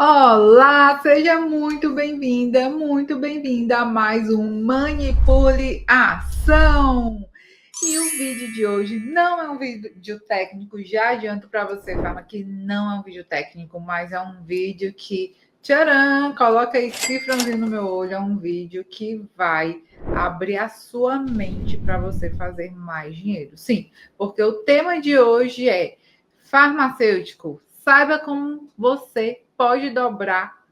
Olá, seja muito bem-vinda a mais um Manipule Ação. E o vídeo de hoje não é um vídeo técnico, já adianto para você, Farma, que não é um vídeo técnico, mas é um vídeo que, tcharam, coloca aí cifrãozinho no meu olho, é um vídeo que vai abrir a sua mente para você fazer mais dinheiro. Sim, porque o tema de hoje é farmacêutico. Saiba como você pode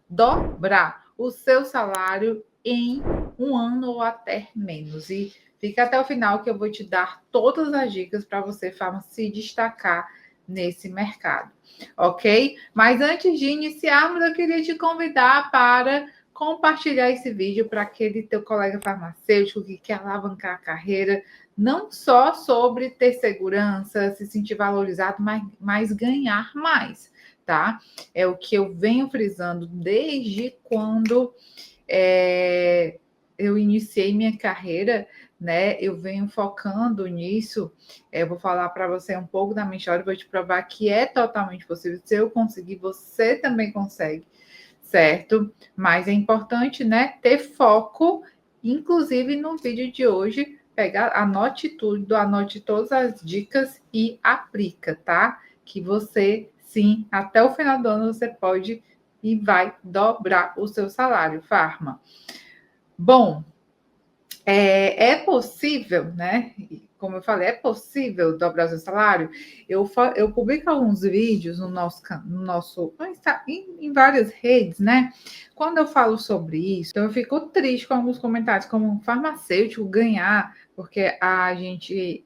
dobrar o seu salário em um ano ou até menos. E fica até o final que eu vou te dar todas as dicas para você se destacar nesse mercado, ok? Mas antes de iniciarmos, eu queria te convidar para compartilhar esse vídeo para aquele teu colega farmacêutico que quer alavancar a carreira, não só sobre ter segurança, se sentir valorizado, mas ganhar mais, tá? É o que eu venho frisando desde quando eu iniciei minha carreira, né? Eu venho focando nisso. Eu vou falar para você um pouco da minha história, vou te provar que é totalmente possível. Se eu conseguir, você também consegue, certo? Mas é importante, né, ter foco, inclusive no vídeo de hoje, anote tudo, anote todas as dicas e aplica, tá? Que você, sim, até o final do ano você pode e vai dobrar o seu salário, Farma. Bom, é possível, né? Como eu falei, é possível dobrar o seu salário. Eu publico alguns vídeos no nosso em várias redes, né? Quando eu falo sobre isso, então eu fico triste com alguns comentários, como um farmacêutico ganhar, porque a gente,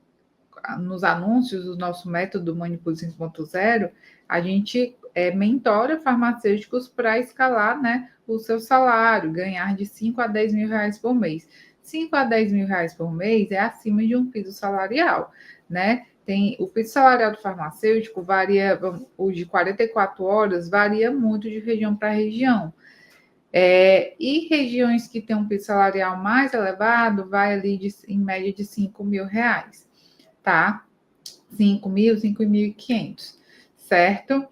nos anúncios do nosso método Manipule 5.0, a gente mentora farmacêuticos para escalar, né, o seu salário, ganhar de 5 a 10 mil reais por mês. 5 a 10 mil reais por mês é acima de um piso salarial, né? Tem o piso salarial do farmacêutico varia, o de 44 horas varia muito de região para região. E regiões que têm um piso salarial mais elevado, vai ali em média de 5 mil reais, tá? 5 mil, 5.500, certo?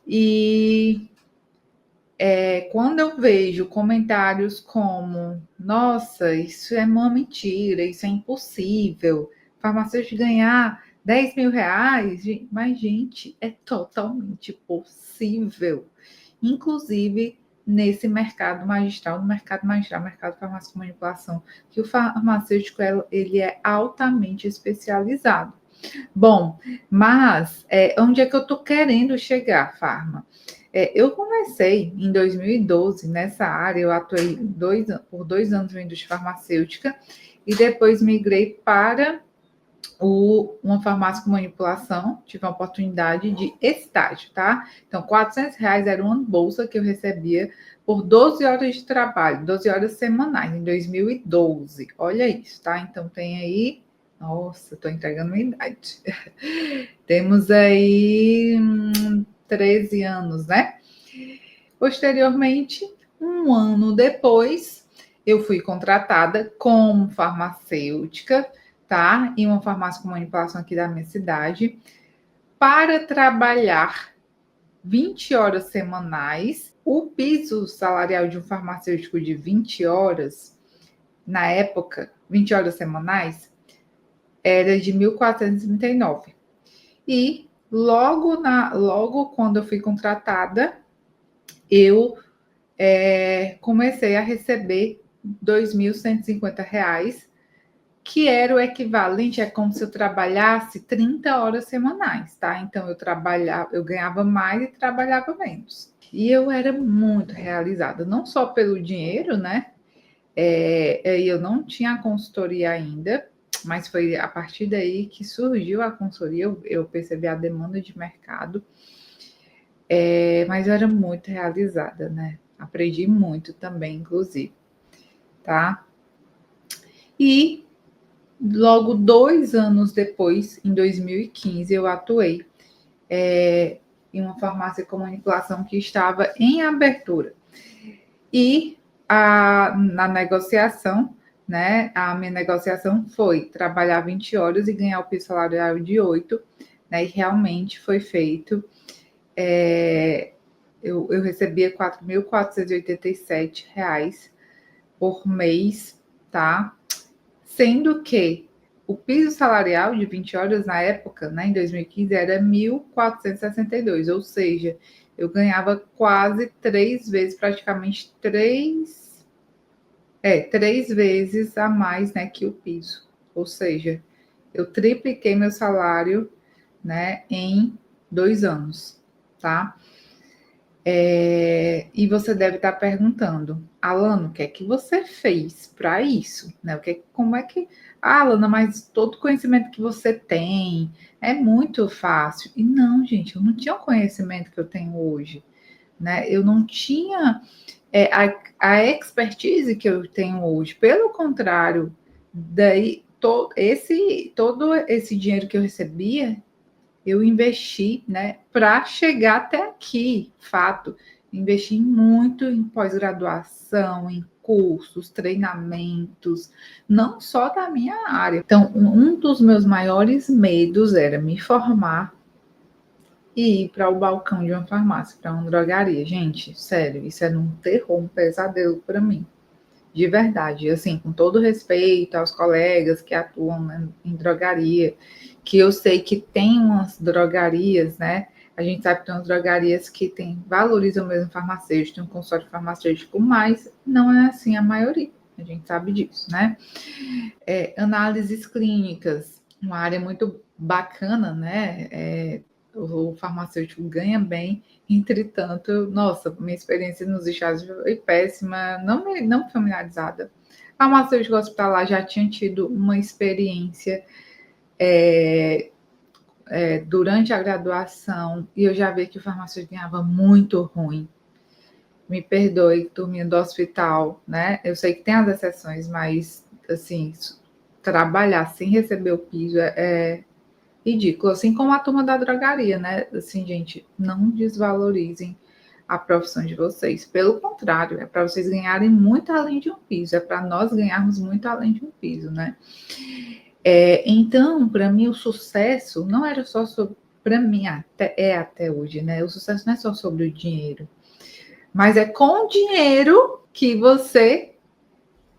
E quando eu vejo comentários como: nossa, isso é uma mentira, isso é impossível, farmacêutico ganhar 10 mil reais, mas, gente, é totalmente possível. Inclusive, nesse mercado magistral, mercado farmácia com manipulação, que o farmacêutico ele é altamente especializado. Bom, mas onde é que eu estou querendo chegar, Farma? Eu comecei em 2012 nessa área, eu atuei por 2 anos na indústria farmacêutica e depois migrei para uma farmácia com manipulação, tive a oportunidade de estágio, tá? Então, R$ 400 era uma bolsa que eu recebia por 12 horas de trabalho, 12 horas semanais, em 2012. Olha isso, tá? Então, tem aí... Nossa, estou entregando minha idade. Temos aí 13 anos, né? Posteriormente, um ano depois, eu fui contratada como farmacêutica, tá? Em uma farmácia com manipulação aqui da minha cidade, para trabalhar 20 horas semanais. O piso salarial de um farmacêutico de 20 horas, na época, 20 horas semanais, era de 1.439. E logo quando eu fui contratada, eu comecei a receber R$ 2.150, que era o equivalente, é como se eu trabalhasse 30 horas semanais, tá? Então eu ganhava mais e trabalhava menos. E eu era muito realizada, não só pelo dinheiro, né? Eu não tinha a consultoria ainda, mas foi a partir daí que surgiu a consultoria, eu percebi a demanda de mercado, mas eu era muito realizada, né? Aprendi muito também, inclusive, tá? E logo 2 anos depois, em 2015, eu atuei em uma farmácia com manipulação que estava em abertura. E na negociação, né, a minha negociação foi trabalhar 20 horas e ganhar o piso salarial de 8, né, e realmente foi feito. eu recebia R$ 4.487 por mês, tá? Sendo que o piso salarial de 20 horas na época, né, em 2015, era 1.462, ou seja, eu ganhava quase 3 vezes, praticamente 3 vezes a mais, né, que o piso. Ou seja, eu tripliquei meu salário, né, em 2 anos, tá? E você deve estar perguntando, Alana, o que é que você fez para isso? Né? Como é que. Ah, Alana, mas todo conhecimento que você tem é muito fácil. E não, gente, eu não tinha o conhecimento que eu tenho hoje. Né? Eu não tinha a expertise que eu tenho hoje. Pelo contrário, daí todo esse dinheiro que eu recebia eu investi, né, para chegar até aqui, fato. Investi muito em pós-graduação, em cursos, treinamentos, não só da minha área. Então, um dos meus maiores medos era me formar e ir para o balcão de uma farmácia, para uma drogaria. Gente, sério, isso era um terror, um pesadelo para mim. De verdade, assim, com todo respeito aos colegas que atuam, né, em drogaria, que eu sei que tem umas drogarias, né? A gente sabe que tem umas drogarias que valorizam mesmo farmacêutico, tem um consultório farmacêutico, mas não é assim a maioria. A gente sabe disso, né? Análises clínicas, uma área muito bacana, né? O farmacêutico ganha bem, entretanto, nossa, minha experiência nos estados foi péssima, não familiarizada. Farmacêutico hospitalar já tinha tido uma experiência durante a graduação e eu já vi que o farmacêutico ganhava muito ruim. Me perdoe, turminha do hospital, né? Eu sei que tem as exceções, mas, assim, trabalhar sem receber o piso é ridículo. Assim como a turma da drogaria, né? Assim, gente, não desvalorizem a profissão de vocês. Pelo contrário, é para vocês ganharem muito além de um piso. É para nós ganharmos muito além de um piso, né? Então, para mim, o sucesso não era só sobre... Para mim, até hoje, né? O sucesso não é só sobre o dinheiro. Mas é com o dinheiro que você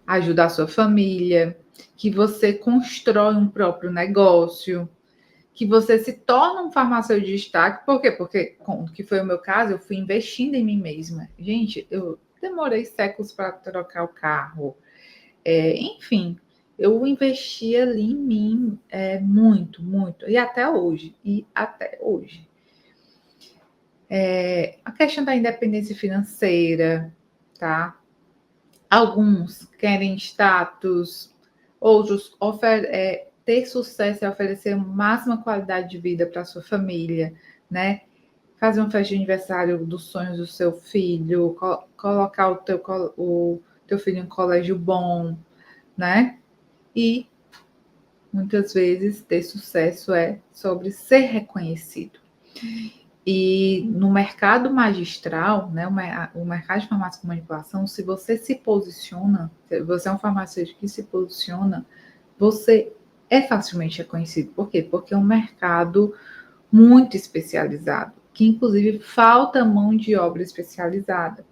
ajuda a sua família, que você constrói um próprio negócio, que você se torna um farmacêutico de destaque. Por quê? Porque, que foi o meu caso, eu fui investindo em mim mesma. Gente, eu demorei séculos para trocar o carro. Enfim, eu investi ali em mim muito, muito. E até hoje. A questão da independência financeira, tá? Alguns querem status, outros ter sucesso e oferecer máxima qualidade de vida para sua família, né? Fazer uma festa de aniversário dos sonhos do seu filho, colocar o teu filho em um colégio bom, né? E muitas vezes ter sucesso é sobre ser reconhecido. E no mercado magistral, né, o mercado de farmácia com manipulação, se você se posiciona, se você é um farmacêutico que se posiciona, você é facilmente reconhecido. Por quê? Porque é um mercado muito especializado, que inclusive falta mão de obra especializada.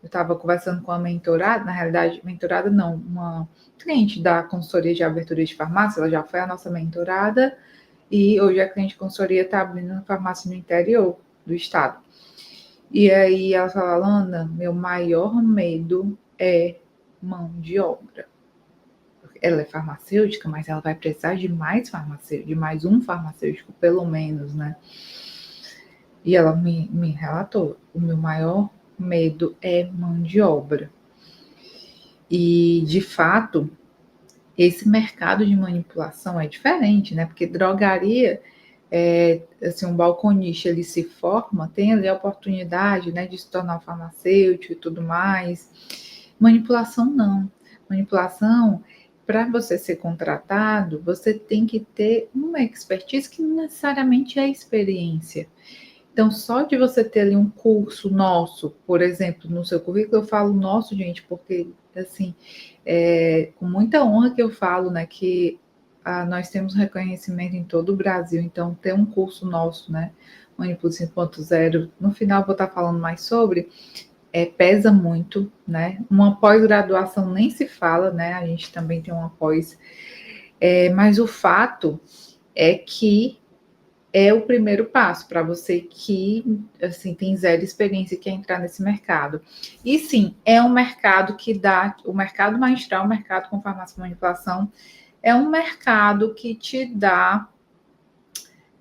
Eu estava conversando com uma mentorada, na realidade, mentorada não, uma cliente da consultoria de abertura de farmácia, ela já foi a nossa mentorada, e hoje a cliente de consultoria está abrindo uma farmácia no interior do estado. E aí ela fala, Alana, meu maior medo é mão de obra. Ela é farmacêutica, mas ela vai precisar de mais farmacêutico, de mais um farmacêutico, pelo menos, né? E ela me relatou, o meu maior medo é mão de obra. E, de fato, esse mercado de manipulação é diferente, né? Porque drogaria, assim, um balconista, ele se forma, tem ali a oportunidade, né, de se tornar um farmacêutico e tudo mais. Manipulação, não. Manipulação, para você ser contratado, você tem que ter uma expertise que não necessariamente é experiência. Então, só de você ter ali um curso nosso, por exemplo, no seu currículo, eu falo nosso, gente, porque, assim, com muita honra que eu falo, né, que nós temos reconhecimento em todo o Brasil, então ter um curso nosso, né, Manipule 5.0, no final vou estar falando mais sobre, pesa muito, né, uma pós-graduação nem se fala, né, a gente também tem uma pós, mas o fato é que é o primeiro passo para você que, assim, tem zero experiência e quer entrar nesse mercado. E sim, é um mercado que dá, o mercado magistral, o mercado com farmácia e manipulação, é um mercado que te dá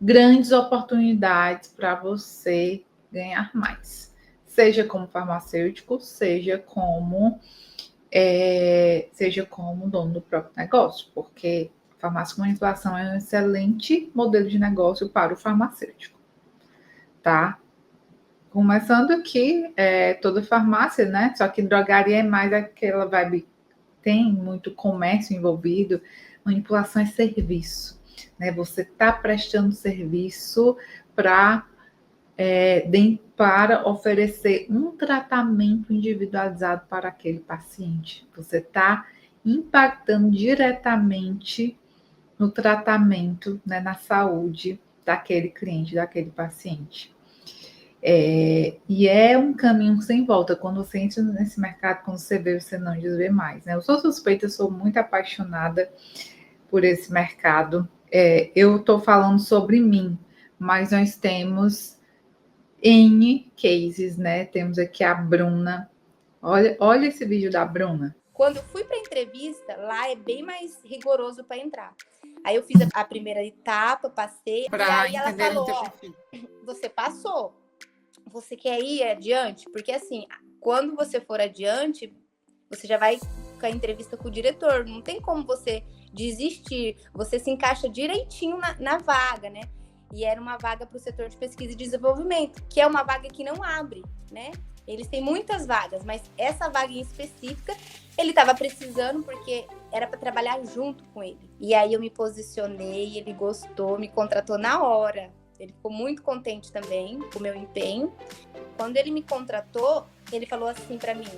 grandes oportunidades para você ganhar mais. Seja como farmacêutico, seja como dono do próprio negócio, porque farmácia com manipulação é um excelente modelo de negócio para o farmacêutico, tá? Começando que toda farmácia, né? Só que drogaria é mais aquela vibe, tem muito comércio envolvido, manipulação é serviço, né? Você está prestando serviço para oferecer um tratamento individualizado para aquele paciente. Você está impactando diretamente no tratamento, né, na saúde daquele cliente, daquele paciente. E é um caminho sem volta. Quando você entra nesse mercado, quando você vê, você não desvê mais, né? Eu sou suspeita, eu sou muito apaixonada por esse mercado. Eu estou falando sobre mim, mas nós temos N cases, né? Temos aqui a Bruna. Olha esse vídeo da Bruna. Quando eu fui para a entrevista, lá é bem mais rigoroso para entrar. Aí eu fiz a primeira etapa, passei, e aí ela falou, você passou, você quer ir adiante? Porque assim, quando você for adiante, você já vai com a entrevista com o diretor, não tem como você desistir, você se encaixa direitinho na vaga, né? E era uma vaga para o setor de pesquisa e desenvolvimento, que é uma vaga que não abre, né? Eles têm muitas vagas, mas essa vaga em específica, ele estava precisando porque era para trabalhar junto com ele. E aí eu me posicionei, ele gostou, me contratou na hora. Ele ficou muito contente também com o meu empenho. Quando ele me contratou, ele falou assim para mim,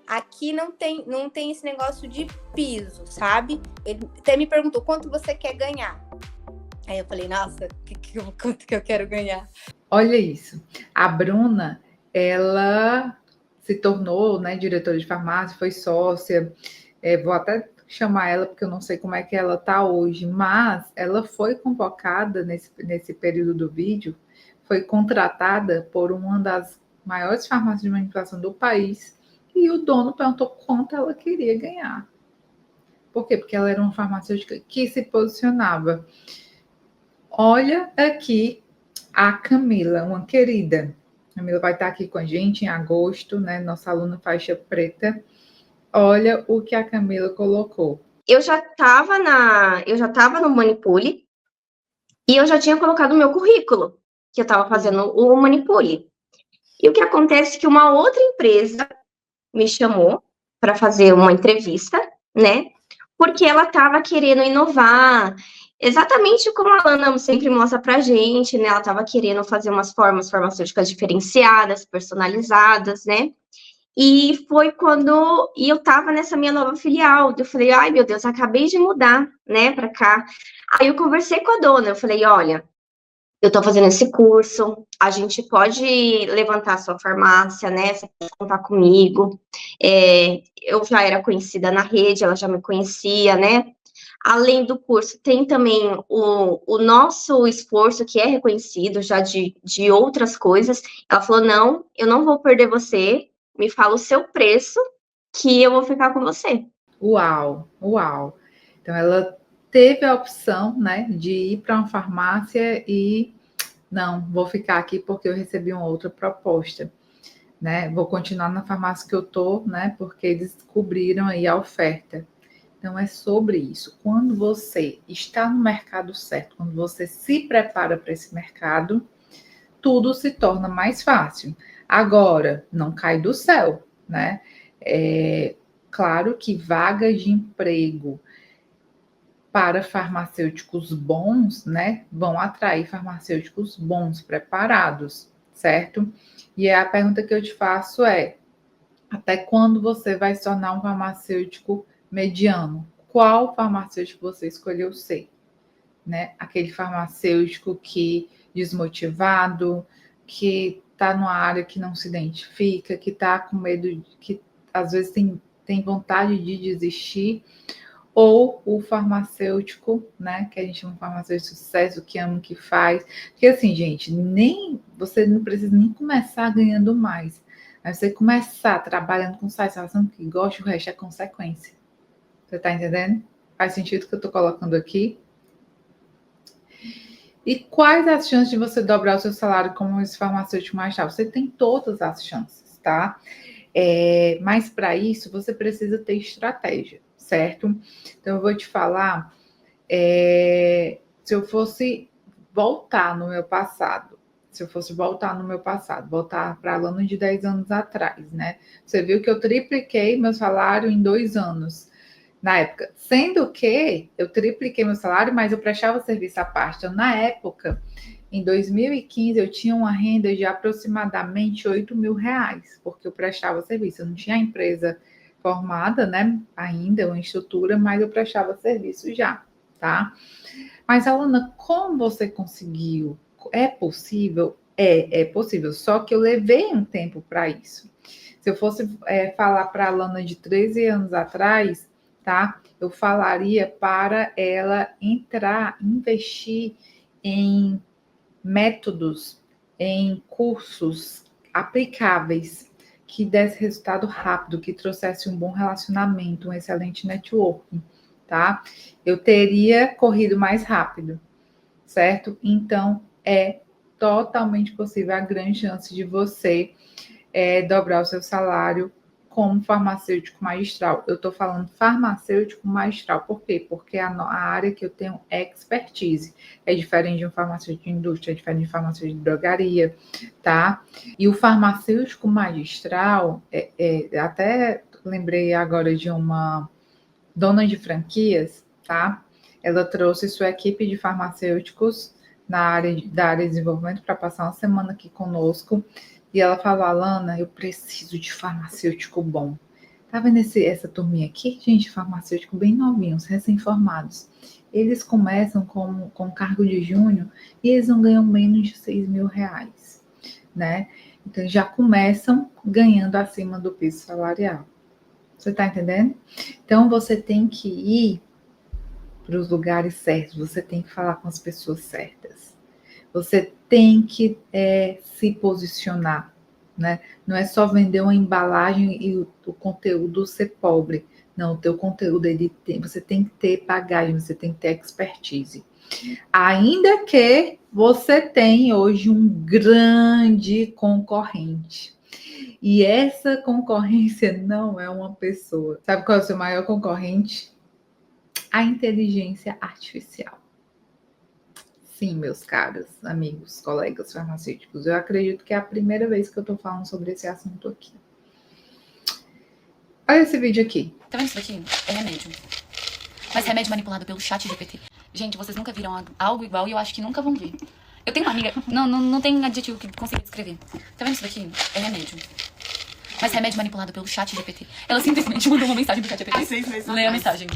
aqui não tem esse negócio de piso, sabe? Ele até me perguntou, quanto você quer ganhar? Aí eu falei, nossa, quanto que eu quero ganhar? Olha isso. A Bruna, ela se tornou, né, diretora de farmácia, foi sócia. Vou até chamar ela, porque eu não sei como é que ela está hoje, mas ela foi convocada nesse período do vídeo, foi contratada por uma das maiores farmácias de manipulação do país, e o dono perguntou quanto ela queria ganhar. Por quê? Porque ela era uma farmacêutica que se posicionava. Olha aqui a Camila, uma querida. A Camila vai estar aqui com a gente em agosto, né? Nossa aluna faixa preta. Olha o que a Camila colocou. Eu já estava no Manipule e eu já tinha colocado o meu currículo, que eu estava fazendo o Manipule. E o que acontece é que uma outra empresa me chamou para fazer uma entrevista, né? Porque ela estava querendo inovar, exatamente como a Lana sempre mostra pra gente, né? Ela estava querendo fazer umas formas farmacêuticas diferenciadas, personalizadas, né? E foi quando eu estava nessa minha nova filial. Eu falei, ai meu Deus, acabei de mudar, né, para cá. Aí eu conversei com a dona, eu falei, olha, eu estou fazendo esse curso, a gente pode levantar a sua farmácia, né? Você pode contar comigo. Eu já era conhecida na rede, ela já me conhecia, né? Além do curso, tem também o nosso esforço, que é reconhecido já de outras coisas. Ela falou, não, eu não vou perder você, me fala o seu preço, que eu vou ficar com você. Uau, uau. Então, ela teve a opção, né, de ir para uma farmácia e não, vou ficar aqui porque eu recebi uma outra proposta, né? Vou continuar na farmácia que eu tô, né, porque eles cobriram aí a oferta. Então, é sobre isso. Quando você está no mercado certo, quando você se prepara para esse mercado, tudo se torna mais fácil. Agora, não cai do céu, né? Claro que vagas de emprego para farmacêuticos bons, né, vão atrair farmacêuticos bons, preparados, certo? E a pergunta que eu te faço é: até quando você vai se tornar um farmacêutico mediano? qual farmacêutico você escolheu ser, né? Aquele farmacêutico que desmotivado, que está numa área que não se identifica, que está com medo, que às vezes tem vontade de desistir, ou o farmacêutico, né, que a gente chama de farmacêutico de sucesso, que ama o que faz. Porque assim, gente, você não precisa nem começar ganhando mais. Aí você começar trabalhando com satisfação que gosta, o resto é consequência. Você tá entendendo? Faz sentido o que eu tô colocando aqui? E quais as chances de você dobrar o seu salário como esse farmacêutico mais tarde? Você tem todas as chances, tá? Mas para isso você precisa ter estratégia, certo? Então eu vou te falar, se eu fosse voltar no meu passado, voltar para Alana de 10 anos atrás, né? Você viu que eu tripliquei meu salário em 2 anos. Na época, sendo que eu tripliquei meu salário, mas eu prestava serviço à parte. Então, na época, em 2015, eu tinha uma renda de aproximadamente R$ 8.000, porque eu prestava serviço. Eu não tinha a empresa formada, né? Ainda, uma estrutura, mas eu prestava serviço já, tá? Mas, Alana, como você conseguiu? É possível? É possível, só que eu levei um tempo para isso. Se eu fosse falar para a Alana de 13 anos atrás, tá? Eu falaria para ela investir em métodos, em cursos aplicáveis que desse resultado rápido, que trouxesse um bom relacionamento, um excelente networking, tá? Eu teria corrido mais rápido, certo? Então, é totalmente possível a grande chance de você dobrar o seu salário como farmacêutico magistral. Eu estou falando farmacêutico magistral. Por quê? Porque a área que eu tenho é expertise. É diferente de um farmacêutico de indústria, é diferente de um farmacêutico de drogaria, tá? E o farmacêutico magistral, até lembrei agora de uma dona de franquias, tá? Ela trouxe sua equipe de farmacêuticos da área de desenvolvimento para passar uma semana aqui conosco. E ela falou, Alana, eu preciso de farmacêutico bom. Tá vendo essa turminha aqui? Gente, farmacêutico bem novinhos, recém-formados. Eles começam com cargo de júnior e eles não ganham menos de R$ 6.000, né? Então, já começam ganhando acima do piso salarial. Você tá entendendo? Então, você tem que ir para os lugares certos, você tem que falar com as pessoas certas. Você tem que se posicionar, né? Não é só vender uma embalagem e o conteúdo ser pobre. Não, o teu conteúdo você tem que ter bagagem, você tem que ter expertise. Ainda que você tem hoje um grande concorrente. E essa concorrência não é uma pessoa. Sabe qual é o seu maior concorrente? A inteligência artificial. Sim, meus caros amigos, colegas farmacêuticos, eu acredito que é a primeira vez que eu tô falando sobre esse assunto aqui. Olha esse vídeo aqui. Tá vendo isso daqui? É remédio. Mas remédio manipulado pelo chat GPT. Gente, vocês nunca viram algo igual e eu acho que nunca vão ver. Eu tenho uma amiga... Não tem adjetivo que consiga descrever. Tá vendo isso daqui? É remédio. Mas remédio manipulado pelo chat GPT. Ela simplesmente mandou uma mensagem pro chat GPT. Há 6 meses Lê a mensagem.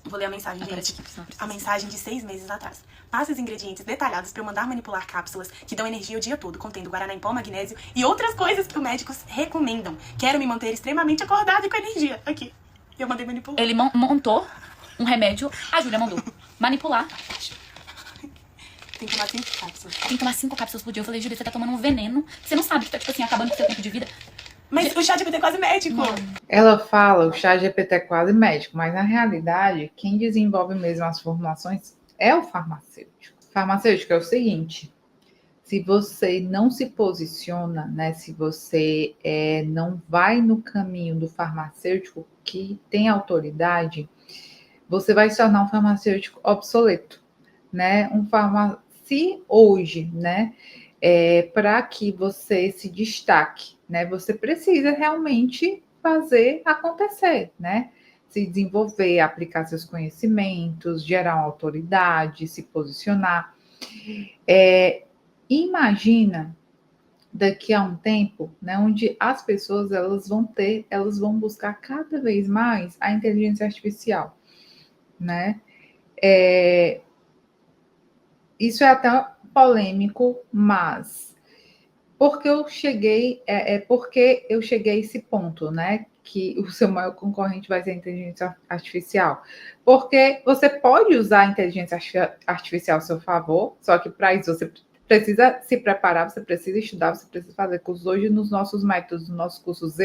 Vou ler a mensagem, Aparece gente. aqui, A mensagem de 6 meses atrás. Passe os ingredientes detalhados para eu mandar manipular cápsulas que dão energia o dia todo, contendo guaraná em pó, magnésio e outras coisas que os médicos recomendam. Quero me manter extremamente acordada e com energia. Aqui. Eu mandei manipular. Ele montou um remédio, a Júlia mandou manipular. Tem que tomar 5 cápsulas. Tem que tomar 5 cápsulas por dia. Eu falei, Júlia, você tá tomando um veneno. Você não sabe que tá, tipo assim, acabando com o seu tempo de vida. Mas o chat GPT é quase médico. Ela fala, o chat GPT é quase médico, mas na realidade, quem desenvolve mesmo as formulações é o farmacêutico. O farmacêutico é o seguinte, se você não se posiciona, né, se você não vai no caminho do farmacêutico que tem autoridade, você vai se tornar um farmacêutico obsoleto, né? Se hoje, né, para que você se destaque, né, você precisa realmente fazer acontecer, né? Se desenvolver, aplicar seus conhecimentos, gerar uma autoridade, se posicionar. Imagina daqui a um tempo, né, onde as pessoas elas vão buscar cada vez mais a inteligência artificial. né? Isso é até polêmico, mas porque eu cheguei a esse ponto, né? Que o seu maior concorrente vai ser a inteligência artificial. Porque você pode usar a inteligência artificial a seu favor, só que para isso você precisa se preparar, você precisa estudar, você precisa fazer cursos. Hoje, nos nossos métodos, nos nossos cursos,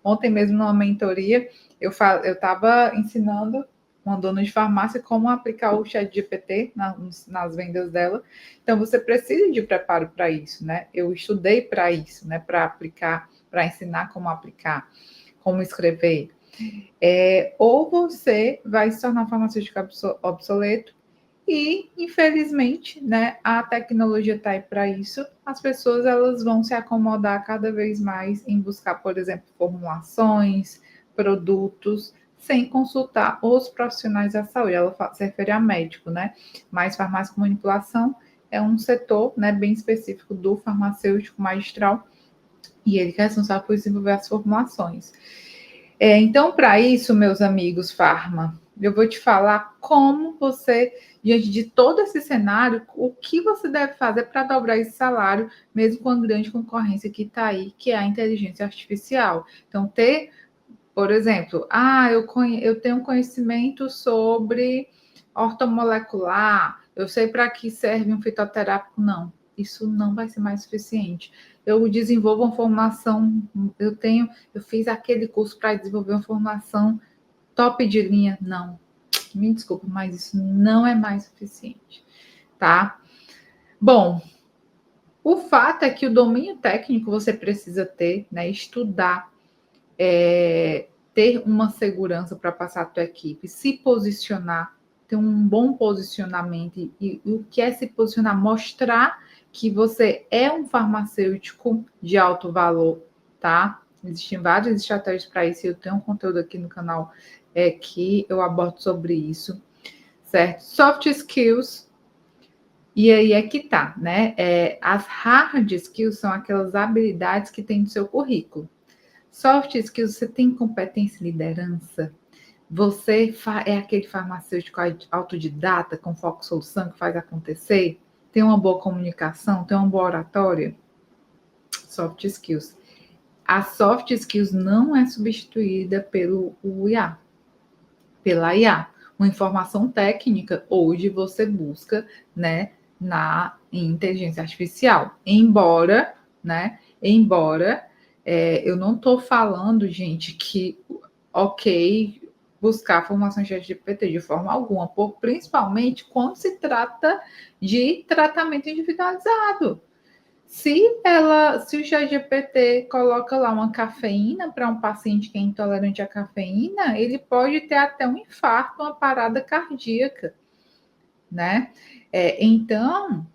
ontem mesmo numa mentoria, eu estava ensinando uma dona de farmácia como aplicar o ChatGPT nas vendas dela. Então, você precisa de preparo para isso, né? Eu estudei para isso, né? Para aplicar, para ensinar como aplicar, como escrever. Ou você vai se tornar um farmacêutico obsoleto e, infelizmente, né, a tecnologia está aí para isso. As pessoas elas vão se acomodar cada vez mais em buscar, por exemplo, formulações, produtos, sem consultar os profissionais da saúde. Ela se refere a médico, né? Mas farmácia com manipulação é um setor, né, bem específico do farmacêutico magistral e ele que é responsável por desenvolver as formulações. Então, para isso, meus amigos farma, eu vou te falar como você, diante de todo esse cenário, o que você deve fazer para dobrar esse salário, mesmo com a grande concorrência que está aí, que é a inteligência artificial. Então, por exemplo, eu tenho conhecimento sobre ortomolecular, eu sei para que serve um fitoterápico. Não, isso não vai ser mais suficiente. Eu desenvolvo uma formação, eu fiz aquele curso para desenvolver uma formação top de linha. Não, me desculpa, mas isso não é mais suficiente, tá? Bom, o fato é que o domínio técnico você precisa ter, né? Estudar, ter uma segurança para passar a tua equipe, se posicionar, ter um bom posicionamento. E o que é se posicionar? Mostrar que você é um farmacêutico de alto valor, tá? Existem várias estratégias para isso. Eu tenho um conteúdo aqui no canal que eu abordo sobre isso, certo? Soft skills. E aí é que tá, né? As hard skills são aquelas habilidades que tem no seu currículo. Soft skills, você tem competência e liderança? Você é aquele farmacêutico autodidata, com foco em solução, que faz acontecer? Tem uma boa comunicação? Tem uma boa oratória? Soft skills. A soft skills não é substituída pela IA. Uma informação técnica, hoje você busca, né, em inteligência artificial. Embora eu não estou falando, gente, que buscar formação de ChatGPT de forma alguma, principalmente quando se trata de tratamento individualizado. Se o ChatGPT coloca lá uma cafeína para um paciente que é intolerante à cafeína, ele pode ter até um infarto, uma parada cardíaca, né? Então,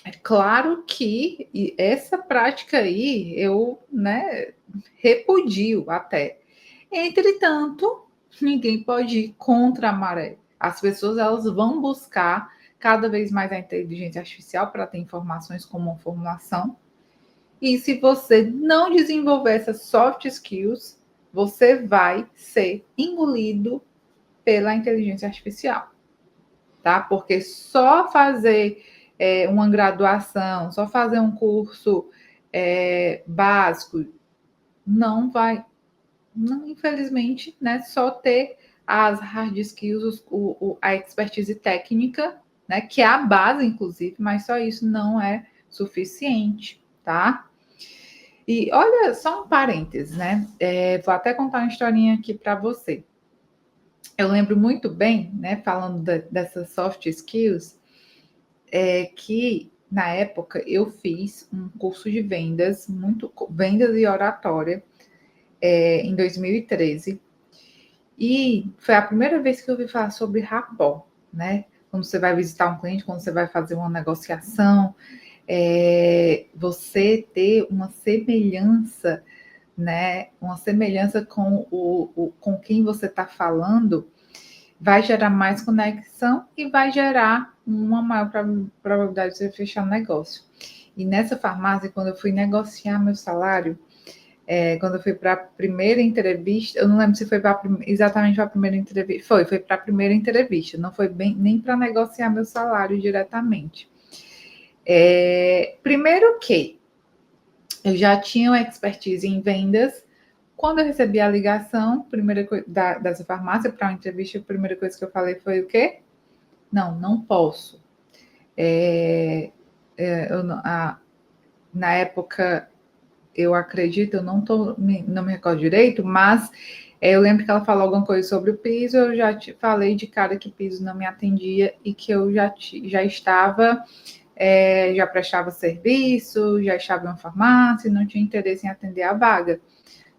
é claro que essa prática aí eu, né, repudio até. Entretanto, ninguém pode ir contra a maré. As pessoas elas vão buscar cada vez mais a inteligência artificial para ter informações como uma formulação. E se você não desenvolver essas soft skills, você vai ser engolido pela inteligência artificial, tá? Porque só fazer uma graduação, só fazer um curso básico, não vai, não, infelizmente, né? Só ter as hard skills, a expertise técnica, né? Que é a base, inclusive, mas só isso não é suficiente, tá? E olha, só um parênteses, né? Vou até contar uma historinha aqui para você. Eu lembro muito bem, né? Falando dessas soft skills, que na época eu fiz um curso de vendas e oratória em 2013. E foi a primeira vez que eu ouvi falar sobre rapport, né? Quando você vai visitar um cliente, quando você vai fazer uma negociação, você ter uma semelhança, né? Uma semelhança com quem você está falando, vai gerar mais conexão e vai gerar uma maior probabilidade de você fechar um negócio. E nessa farmácia, quando eu fui negociar meu salário, quando eu fui para a primeira entrevista, eu não lembro se foi exatamente para a primeira entrevista, foi para a primeira entrevista, não foi nem para negociar meu salário diretamente. Primeiro que eu já tinha uma expertise em vendas. Quando eu recebi a ligação, primeira coisa dessa farmácia para uma entrevista, a primeira coisa que eu falei foi o quê? Não posso. Na época, eu acredito, eu não me recordo direito, mas eu lembro que ela falou alguma coisa sobre o piso, eu já falei de cara que piso não me atendia e que eu já estava, já prestava serviço, já estava em uma farmácia e não tinha interesse em atender a vaga.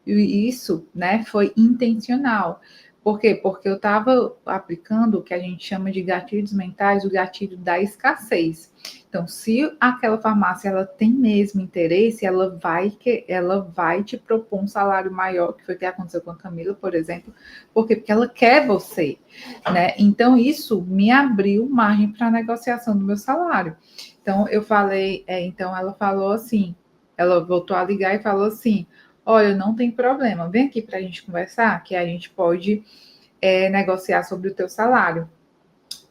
E isso, né, foi intencional. Por quê? Porque eu estava aplicando o que a gente chama de gatilhos mentais, o gatilho da escassez. Então, se aquela farmácia ela tem mesmo interesse, ela vai te propor um salário maior, que foi o que aconteceu com a Camila, por exemplo. Por quê? Porque ela quer você, né? Então, isso me abriu margem para a negociação do meu salário. Então, eu falei, então ela falou assim, ela voltou a ligar e falou assim: olha, não tem problema, vem aqui para a gente conversar, que a gente pode negociar sobre o teu salário.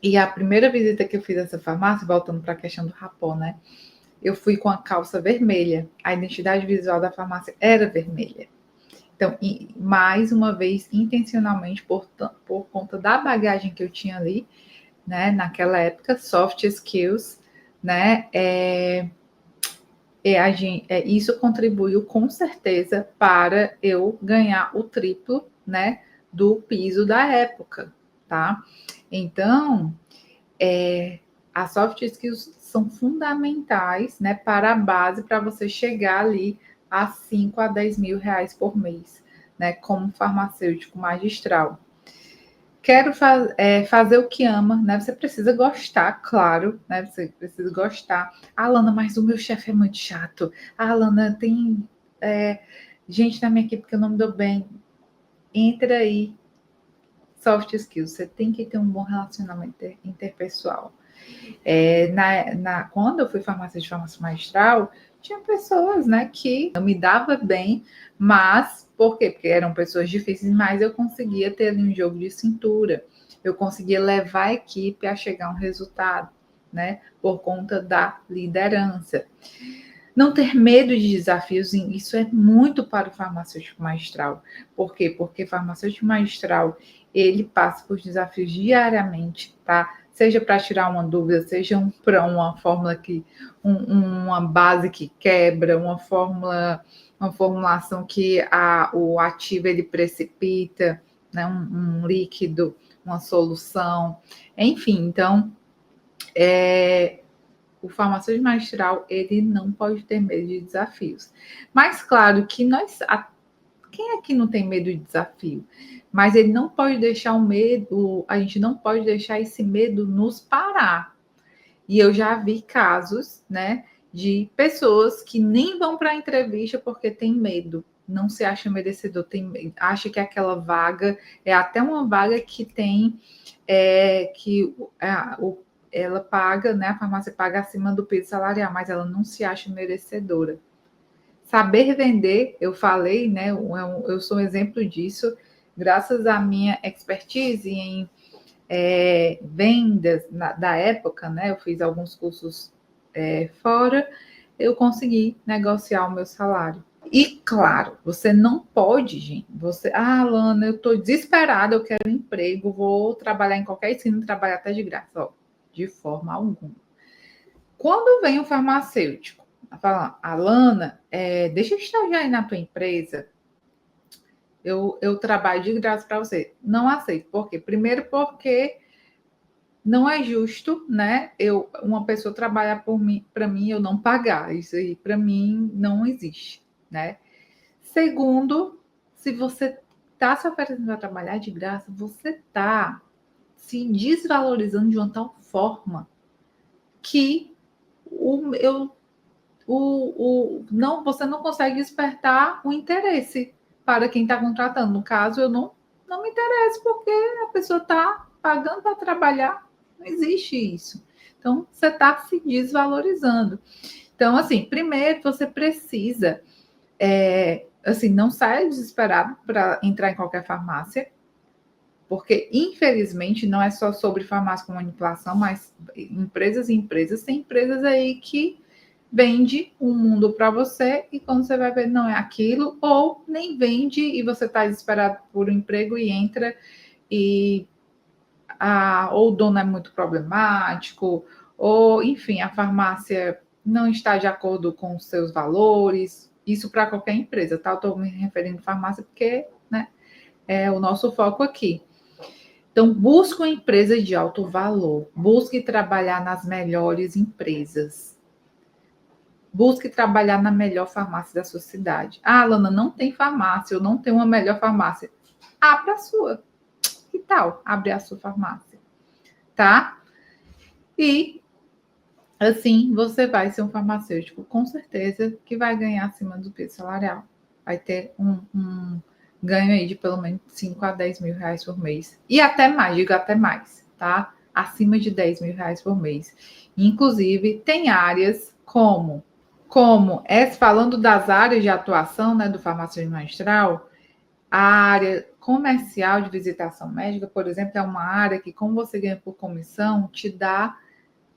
E a primeira visita que eu fiz nessa farmácia, voltando para a questão do rapó, né? Eu fui com a calça vermelha. A identidade visual da farmácia era vermelha. Então, mais uma vez, intencionalmente, por conta da bagagem que eu tinha ali, né? Naquela época, soft skills, né? Isso contribuiu com certeza para eu ganhar o triplo, né, do piso da época, tá? Então, as soft skills são fundamentais, né, para a base para você chegar ali a 5 a 10 mil reais por mês, né, como farmacêutico magistral. Quero fazer o que ama, né? Você precisa gostar, claro, né? Você precisa gostar. Alana, mas o meu chefe é muito chato. Alana, tem gente na minha equipe que eu não me dou bem. Entra aí. Soft skills. Você tem que ter um bom relacionamento interpessoal. Quando eu fui farmácia magistral, tinha pessoas, né, que não me dava bem, mas por quê? Porque eram pessoas difíceis, mas eu conseguia ter ali um jogo de cintura, eu conseguia levar a equipe a chegar a um resultado, né, por conta da liderança. Não ter medo de desafios, isso é muito para o farmacêutico magistral. Por quê? Porque o farmacêutico magistral, ele passa por desafios diariamente, tá? Seja para tirar uma dúvida, seja para uma fórmula uma base que quebra, uma formulação que o ativo ele precipita, né? Um líquido, uma solução, enfim. Então, o farmacêutico magistral, ele não pode ter medo de desafios. Mas, claro, que quem aqui não tem medo de desafio? Mas ele não pode deixar a gente não pode deixar esse medo nos parar. E eu já vi casos, né, de pessoas que nem vão para a entrevista porque tem medo, não se acha merecedor, acha que aquela vaga é até uma vaga que tem ela paga, né? A farmácia paga acima do piso salarial, mas ela não se acha merecedora. Saber vender, eu falei, né? Eu sou um exemplo disso, graças à minha expertise em vendas da época, né? Eu fiz alguns cursos fora, eu consegui negociar o meu salário. E, claro, você não pode, gente. Alana, eu estou desesperada, eu quero um emprego, vou trabalhar em qualquer esquina, trabalhar até de graça. Ó, de forma alguma. Quando vem um farmacêutico a falar, Alana, deixa eu estagiar aí na tua empresa, eu trabalho de graça para você. Não aceito. Por quê? Primeiro porque não é justo, né? Uma pessoa trabalhar para mim, eu não pagar. Isso aí, para mim, não existe, né? Segundo, se você está se oferecendo para trabalhar de graça, você está se desvalorizando de uma tal forma que você não consegue despertar o interesse para quem está contratando. No caso, eu não me interesso porque a pessoa está pagando para trabalhar. Não existe isso. Então, você está se desvalorizando. Então, assim, primeiro você precisa assim, não saia desesperado para entrar em qualquer farmácia, porque, infelizmente, não é só sobre farmácia com manipulação, mas empresas e empresas. Tem empresas aí que vende um mundo para você e quando você vai ver, não é aquilo, ou nem vende e você está desesperado por um emprego e entra e ou o dono é muito problemático, ou, enfim, a farmácia não está de acordo com os seus valores. Isso para qualquer empresa, tá? Eu estou me referindo à farmácia porque, né, é o nosso foco aqui. Então, busque uma empresa de alto valor. Busque trabalhar nas melhores empresas. Busque trabalhar na melhor farmácia da sua cidade. Ah, Lana, não tem farmácia, eu não tenho uma melhor farmácia. Abra a sua. Que tal abrir a sua farmácia? Tá? E, assim, você vai ser um farmacêutico, com certeza, que vai ganhar acima do piso salarial. Vai ter um ganho aí de pelo menos 5 a 10 mil reais por mês. E até mais, digo até mais, tá? Acima de 10 mil reais por mês. Inclusive, tem áreas como falando das áreas de atuação, né, do farmacêutico magistral, a área comercial de visitação médica, por exemplo, é uma área que, como você ganha por comissão, te dá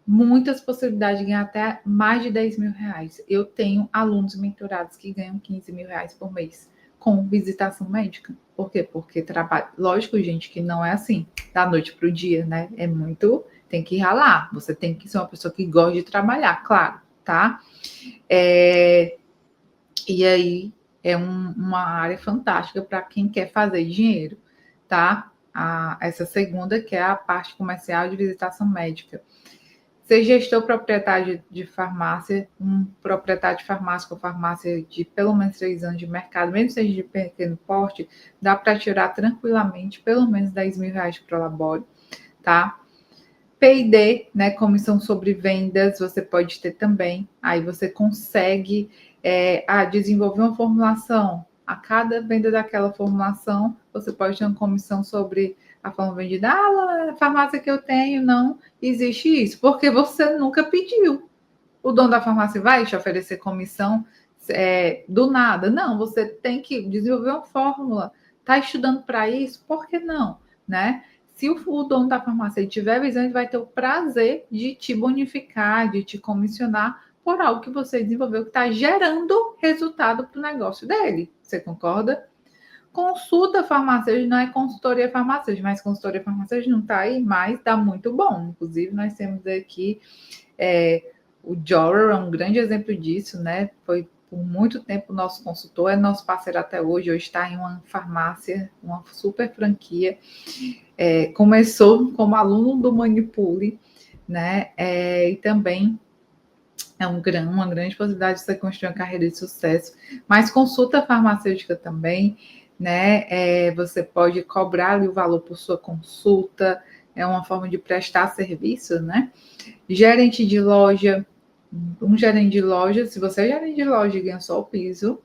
muitas possibilidades de ganhar até mais de 10 mil reais. Eu tenho alunos mentorados que ganham 15 mil reais por mês com visitação médica. Por quê? Porque trabalho. Lógico, gente, que não é assim, da noite para o dia, né? É muito. Tem que ralar. Você tem que ser uma pessoa que gosta de trabalhar, claro, tá? E aí é uma área fantástica para quem quer fazer dinheiro, tá? Essa segunda, que é a parte comercial de visitação médica. Ser gestor proprietário de farmácia, um proprietário de farmácia com farmácia de pelo menos 3 anos de mercado, mesmo seja de pequeno porte, dá para tirar tranquilamente pelo menos 10 mil reais de prolabore, tá? P&D, né, comissão sobre vendas, você pode ter também. Aí você consegue desenvolver uma formulação. A cada venda daquela formulação, você pode ter uma comissão sobre a forma vendida. A farmácia que eu tenho, não existe isso, porque você nunca pediu. O dono da farmácia vai te oferecer comissão do nada. Não, você tem que desenvolver uma fórmula. Está estudando para isso? Por que não? Né? Se o dono da farmácia tiver visão, ele vai ter o prazer de te bonificar, de te comissionar por algo que você desenvolveu, que está gerando resultado para o negócio dele. Você concorda? Consulta farmacêutica não é consultoria farmacêutica, mas consultoria farmacêutica não está aí, mas dá muito bom. Inclusive, nós temos aqui o Jorer, é um grande exemplo disso, né? Foi por muito tempo nosso consultor, é nosso parceiro até hoje está em uma farmácia, uma super franquia. Começou como aluno do Manipule, né? E também é uma grande possibilidade de você construir uma carreira de sucesso. Mas consulta farmacêutica também, né? Você pode cobrar ali o valor por sua consulta, é uma forma de prestar serviço, né? Gerente de loja, um gerente de loja, se você é gerente de loja e ganha só o piso,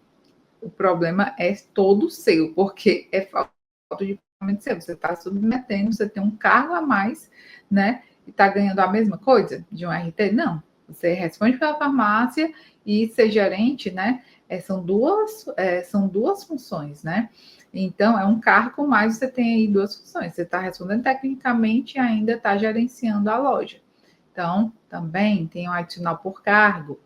o problema é todo seu, porque é falta de pagamento seu. Você está submetendo, você tem um cargo a mais, né? E está ganhando a mesma coisa de um RT? Não. Você responde pela farmácia e ser gerente, né? São duas funções, né? Então, é um cargo, mas você tem aí duas funções. Você está respondendo tecnicamente e ainda está gerenciando a loja. Então, também tem um adicional por cargo.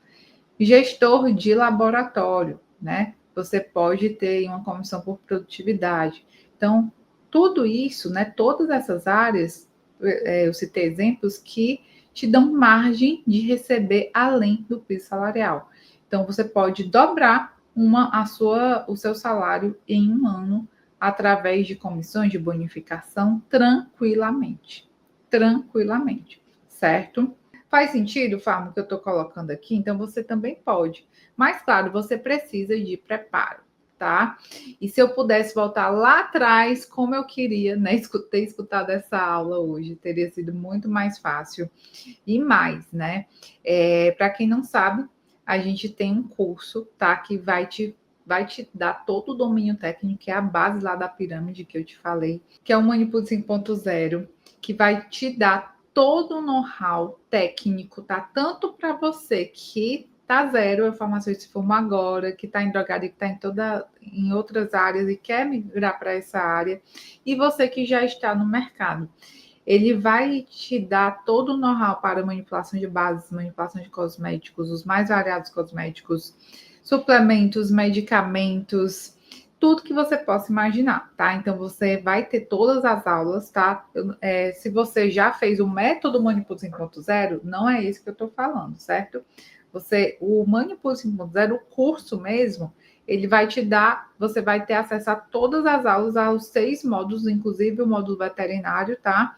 Gestor de laboratório, né? Você pode ter uma comissão por produtividade. Então, tudo isso, né? Todas essas áreas, eu citei exemplos que te dão margem de receber além do piso salarial. Então, você pode dobrar o seu salário em um ano através de comissões de bonificação tranquilamente. Tranquilamente, certo? Faz sentido, Farmo, que eu estou colocando aqui? Então, você também pode. Mas, claro, você precisa de preparo, tá? E se eu pudesse voltar lá atrás, como eu queria, né, ter escutado essa aula hoje, teria sido muito mais fácil. E mais, né? Para quem não sabe, a gente tem um curso, tá? Que vai te dar todo o domínio técnico, que é a base lá da pirâmide que eu te falei, que é o Manipule 5.0, que vai te dar todo o know-how técnico, tá? Tanto para você que tá zero, é farmacêutico se formou agora, que está em drogaria, que está em outras áreas e quer migrar para essa área, e você que já está no mercado. Ele vai te dar todo o know-how para manipulação de bases, manipulação de cosméticos, os mais variados cosméticos, suplementos, medicamentos, tudo que você possa imaginar, tá? Então, você vai ter todas as aulas, tá? Se você já fez o método Manipulo 5.0, não é isso que eu tô falando, certo? O Manipulo 5.0, o curso mesmo, ele vai te dar, você vai ter acesso a todas as aulas, aos 6 módulos, inclusive o módulo veterinário, tá?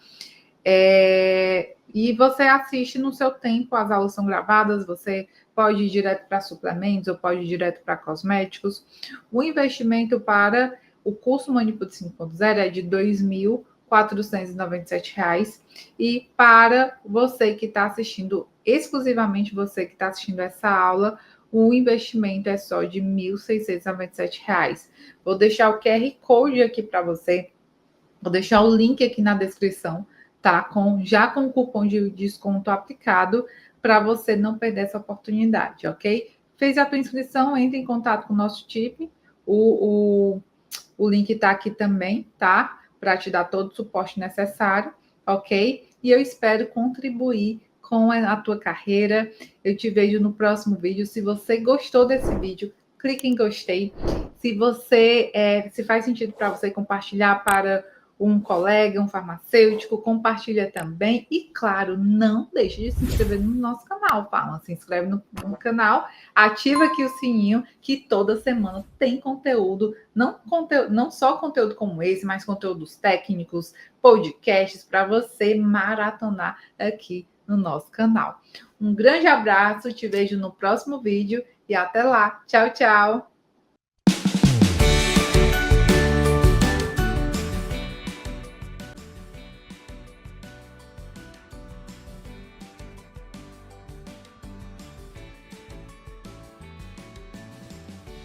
E você assiste no seu tempo, as aulas são gravadas, você pode ir direto para suplementos ou pode ir direto para cosméticos. O investimento para o curso Manipulo 5.0 é de R$ 2.497. E para você que está assistindo, exclusivamente você que está assistindo essa aula, o investimento é só de R$ 1.697. Vou deixar o QR Code aqui para você, vou deixar o link aqui na descrição, tá? Já com o cupom de desconto aplicado, para você não perder essa oportunidade, ok? Fez a tua inscrição, entre em contato com o nosso time. O link está aqui também, tá? Para te dar todo o suporte necessário, ok? E eu espero contribuir com a tua carreira. Eu te vejo no próximo vídeo. Se você gostou desse vídeo, clique em gostei. Se faz sentido para você compartilhar para um colega, um farmacêutico, compartilha também. E, claro, não deixe de se inscrever no nosso canal, Palma. Se inscreve no canal, ativa aqui o sininho, que toda semana tem conteúdo, não só conteúdo como esse, mas conteúdos técnicos, podcasts, para você maratonar aqui no nosso canal. Um grande abraço, te vejo no próximo vídeo e até lá. Tchau, tchau!